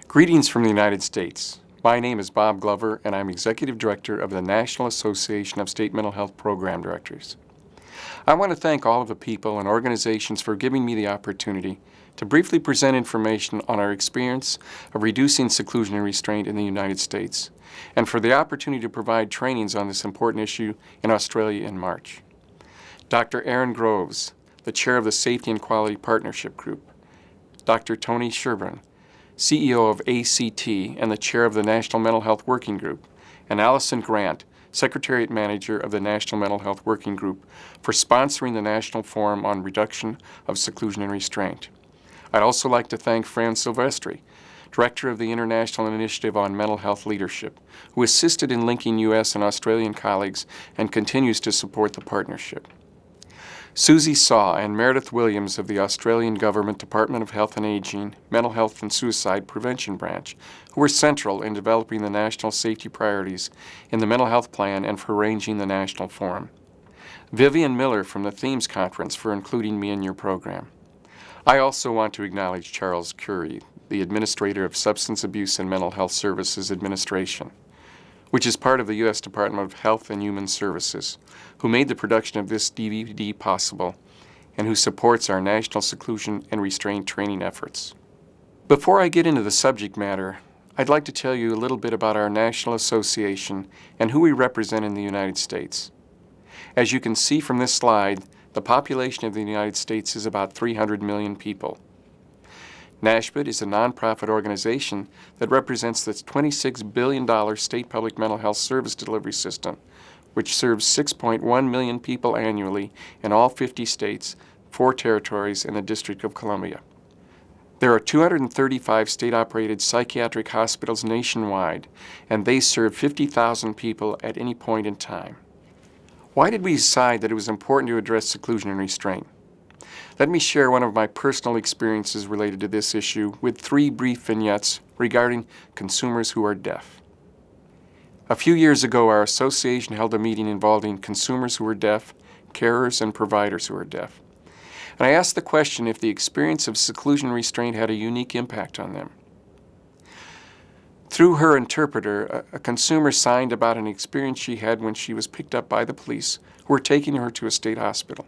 Greetings from the United States. My name is Bob Glover, and I'm Executive Director of the National Association of State Mental Health Program Directors. I want to thank all of the people and organizations for giving me the opportunity to briefly present information on our experience of reducing seclusion and restraint in the United States, and for the opportunity to provide trainings on this important issue in Australia in March. Dr. Aaron Groves, the Chair of the Safety and Quality Partnership Group, Dr. Tony Sherburne, CEO of ACT and the Chair of the National Mental Health Working Group, and Allison Grant, Secretariat Manager of the National Mental Health Working Group, for sponsoring the National Forum on Reduction of Seclusion and Restraint. I'd also like to thank Fran Silvestri, Director of the International Initiative on Mental Health Leadership, who assisted in linking U.S. and Australian colleagues and continues to support the partnership. Susie Saw and Meredith Williams of the Australian Government Department of Health and Aging, Mental Health and Suicide Prevention Branch, who were central in developing the national safety priorities in the mental health plan and for arranging the national forum. Vivian Miller from the Themes Conference for including me in your program. I also want to acknowledge Charles Curry, the Administrator of Substance Abuse and Mental Health Services Administration, which is part of the U.S. Department of Health and Human Services, who made the production of this DVD possible and who supports our national seclusion and restraint training efforts. Before I get into the subject matter, I'd like to tell you a little bit about our national association and who we represent in the United States. As you can see from this slide, the population of the United States is about 300 million people. NASHPD is a nonprofit organization that represents the $26 billion state public mental health service delivery system, which serves 6.1 million people annually in all 50 states, 4 territories, and the District of Columbia. There are 235 state-operated psychiatric hospitals nationwide, and they serve 50,000 people at any point in time. Why did we decide that it was important to address seclusion and restraint? Let me share one of my personal experiences related to this issue with 3 brief vignettes regarding consumers who are deaf. A few years ago, our association held a meeting involving consumers who are deaf, carers, and providers who are deaf. And I asked the question if the experience of seclusion and restraint had a unique impact on them. Through her interpreter, a consumer signed about an experience she had when she was picked up by the police, who were taking her to a state hospital.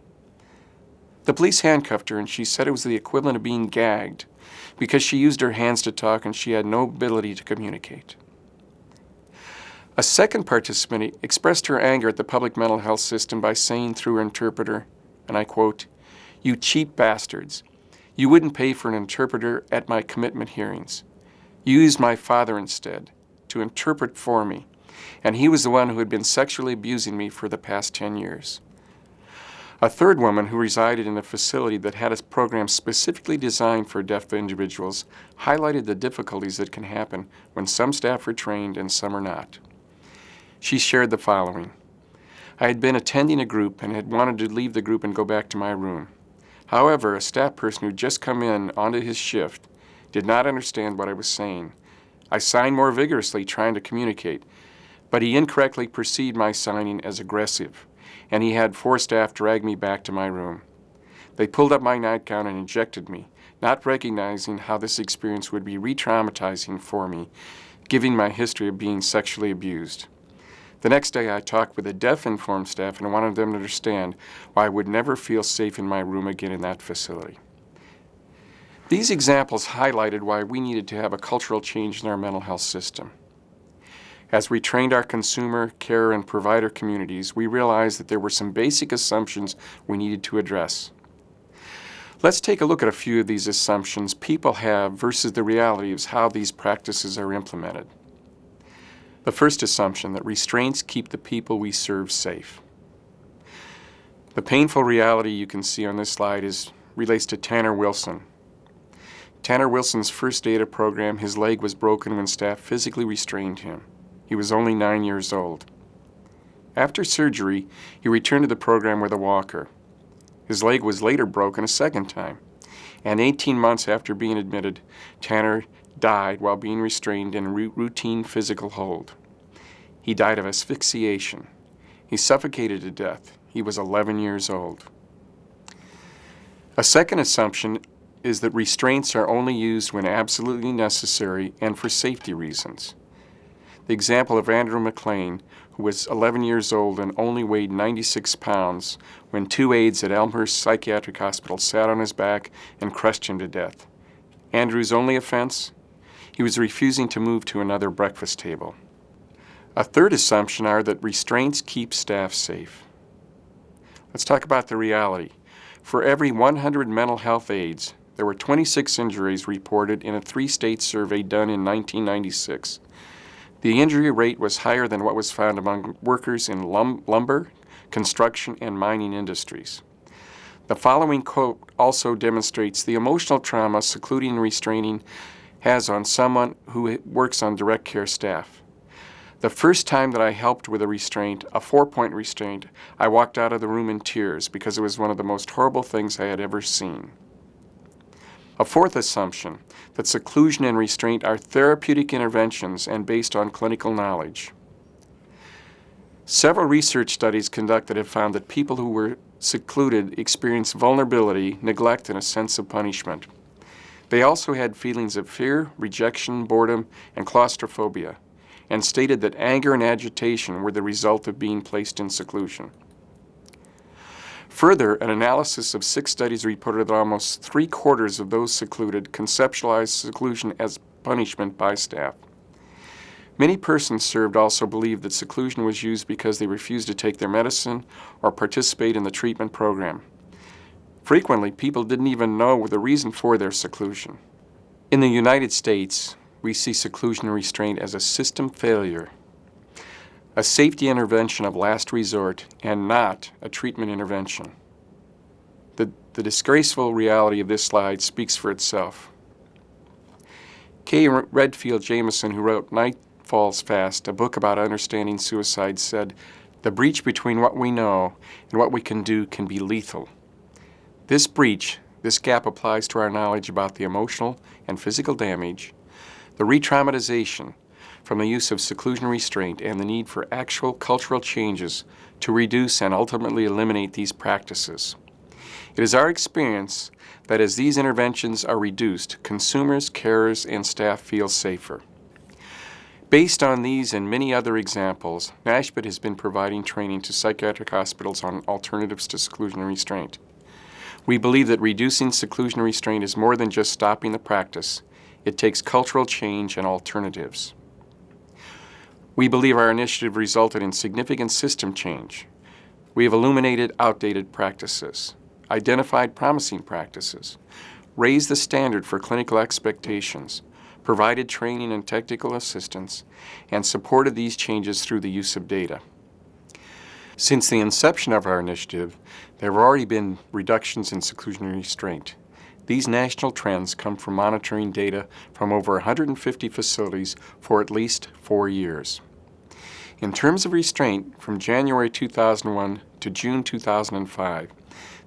The police handcuffed her, and she said it was the equivalent of being gagged because she used her hands to talk and she had no ability to communicate. A second participant expressed her anger at the public mental health system by saying through her interpreter, and I quote, "You cheap bastards. You wouldn't pay for an interpreter at my commitment hearings. You used my father instead to interpret for me, and he was the one who had been sexually abusing me for the past 10 years. A third woman who resided in a facility that had a program specifically designed for deaf individuals highlighted the difficulties that can happen when some staff are trained and some are not. She shared the following. I had been attending a group and had wanted to leave the group and go back to my room. However, a staff person who had just come in onto his shift did not understand what I was saying. I signed more vigorously, trying to communicate, but he incorrectly perceived my signing as aggressive, and he had 4 staff drag me back to my room. They pulled up my nightgown and injected me, not recognizing how this experience would be re-traumatizing for me, given my history of being sexually abused. The next day I talked with the deaf-informed staff and wanted them to understand why I would never feel safe in my room again in that facility. These examples highlighted why we needed to have a cultural change in our mental health system. As we trained our consumer, care, and provider communities, we realized that there were some basic assumptions we needed to address. Let's take a look at a few of these assumptions people have versus the reality of how these practices are implemented. The first assumption, that restraints keep the people we serve safe. The painful reality you can see on this slide relates to Tanner Wilson. Tanner Wilson's first day at a program, his leg was broken when staff physically restrained him. He was only 9 years old. After surgery, he returned to the program with a walker. His leg was later broken a second time, and 18 months after being admitted, Tanner died while being restrained in a routine physical hold. He died of asphyxiation. He suffocated to death. He was 11 years old. A second assumption is that restraints are only used when absolutely necessary and for safety reasons. The example of Andrew McLean, who was 11 years old and only weighed 96 pounds when two aides at Elmhurst Psychiatric Hospital sat on his back and crushed him to death. Andrew's only offense? He was refusing to move to another breakfast table. A third assumption are that restraints keep staff safe. Let's talk about the reality. For every 100 mental health aides, there were 26 injuries reported in a 3-state survey done in 1996. The injury rate was higher than what was found among workers in lumber, construction, and mining industries. The following quote also demonstrates the emotional trauma secluding and restraining has on someone who works on direct care staff. The first time that I helped with a restraint, a 4-point restraint, I walked out of the room in tears because it was one of the most horrible things I had ever seen. A fourth assumption, that seclusion and restraint are therapeutic interventions and based on clinical knowledge. Several research studies conducted have found that people who were secluded experienced vulnerability, neglect, and a sense of punishment. They also had feelings of fear, rejection, boredom, and claustrophobia, and stated that anger and agitation were the result of being placed in seclusion. Further, an analysis of 6 studies reported that almost 3/4 of those secluded conceptualized seclusion as punishment by staff. Many persons served also believed that seclusion was used because they refused to take their medicine or participate in the treatment program. Frequently, people didn't even know the reason for their seclusion. In the United States, we see seclusion and restraint as a system failure, a safety intervention of last resort, and not a treatment intervention. The disgraceful reality of this slide speaks for itself. K. Redfield Jameson, who wrote Night Falls Fast, a book about understanding suicide, said, "The breach between what we know and what we can do can be lethal." This gap applies to our knowledge about the emotional and physical damage, the re-traumatization from the use of seclusion and restraint, and the need for actual cultural changes to reduce and ultimately eliminate these practices. It is our experience that as these interventions are reduced, consumers, carers, and staff feel safer. Based on these and many other examples, NASHBIT has been providing training to psychiatric hospitals on alternatives to seclusion and restraint. We believe that reducing seclusion and restraint is more than just stopping the practice. It takes cultural change and alternatives. We believe our initiative resulted in significant system change. We have illuminated outdated practices, identified promising practices, raised the standard for clinical expectations, provided training and technical assistance, and supported these changes through the use of data. Since the inception of our initiative, there have already been reductions in seclusion and restraint. These national trends come from monitoring data from over 150 facilities for at least 4 years. In terms of restraint, from January 2001 to June 2005,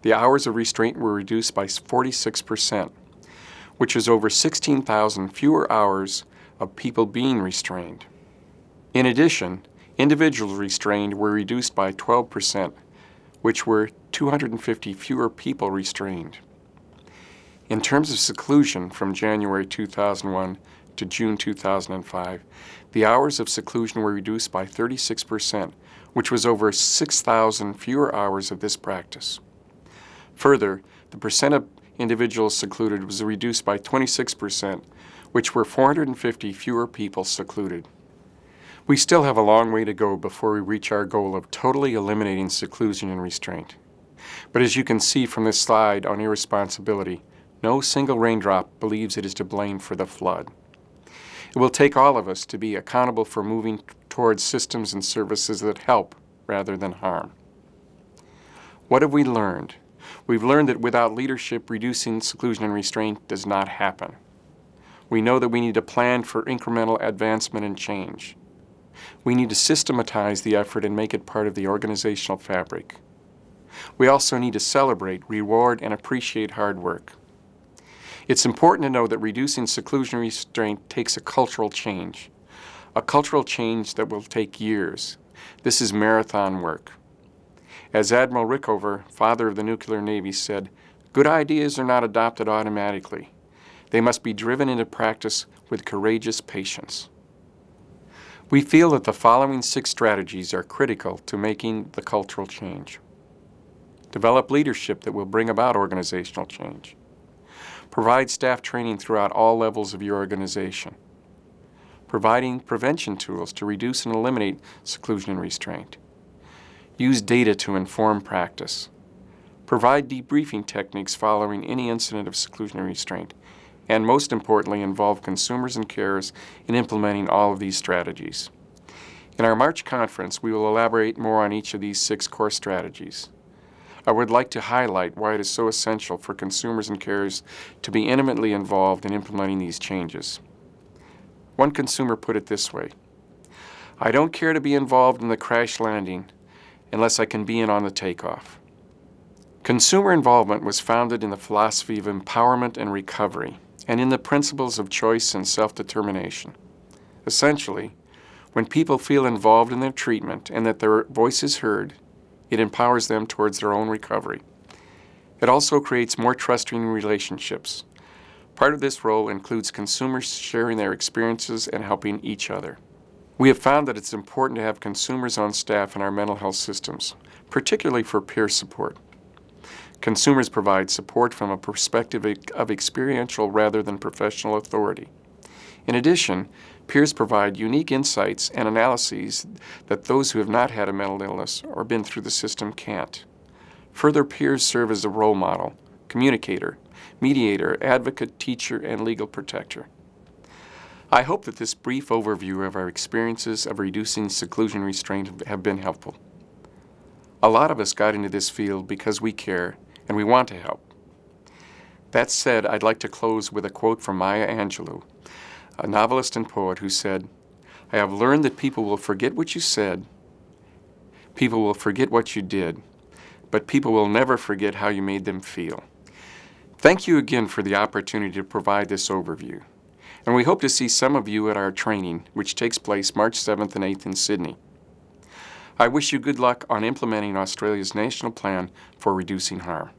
the hours of restraint were reduced by 46%, which is over 16,000 fewer hours of people being restrained. In addition, individuals restrained were reduced by 12%, which were 250 fewer people restrained. In terms of seclusion, from January 2001 to June 2005, the hours of seclusion were reduced by 36%, which was over 6,000 fewer hours of this practice. Further, the percent of individuals secluded was reduced by 26%, which were 450 fewer people secluded. We still have a long way to go before we reach our goal of totally eliminating seclusion and restraint. But as you can see from this slide on irresponsibility, no single raindrop believes it is to blame for the flood. It will take all of us to be accountable for moving towards systems and services that help rather than harm. What have we learned? We've learned that without leadership, reducing seclusion and restraint does not happen. We know that we need to plan for incremental advancement and change. We need to systematize the effort and make it part of the organizational fabric. We also need to celebrate, reward, and appreciate hard work. It's important to know that reducing seclusion and restraint takes a cultural change that will take years. This is marathon work. As Admiral Rickover, father of the nuclear Navy, said, Good ideas are not adopted automatically. They must be driven into practice with courageous patience. We feel that the following 6 strategies are critical to making the cultural change. Develop leadership that will bring about organizational change. Provide staff training throughout all levels of your organization. Providing prevention tools to reduce and eliminate seclusion and restraint. Use data to inform practice. Provide debriefing techniques following any incident of seclusion and restraint. And most importantly, involve consumers and carers in implementing all of these strategies. In our March conference, we will elaborate more on each of these 6 core strategies. I would like to highlight why it is so essential for consumers and carers to be intimately involved in implementing these changes. One consumer put it this way: "I don't care to be involved in the crash landing unless I can be in on the takeoff." Consumer involvement was founded in the philosophy of empowerment and recovery, and in the principles of choice and self-determination. Essentially, when people feel involved in their treatment and that their voice is heard, it empowers them towards their own recovery. It also creates more trusting relationships. Part of this role includes consumers sharing their experiences and helping each other. We have found that it's important to have consumers on staff in our mental health systems, particularly for peer support. Consumers provide support from a perspective of experiential rather than professional authority. In addition, peers provide unique insights and analyses that those who have not had a mental illness or been through the system can't. Further, peers serve as a role model, communicator, mediator, advocate, teacher, and legal protector. I hope that this brief overview of our experiences of reducing seclusion restraint have been helpful. A lot of us got into this field because we care and we want to help. That said, I'd like to close with a quote from Maya Angelou, a novelist and poet, who said, "I have learned that people will forget what you said, people will forget what you did, but people will never forget how you made them feel." Thank you again for the opportunity to provide this overview, and we hope to see some of you at our training, which takes place March 7th and 8th in Sydney. I wish you good luck on implementing Australia's national plan for reducing harm.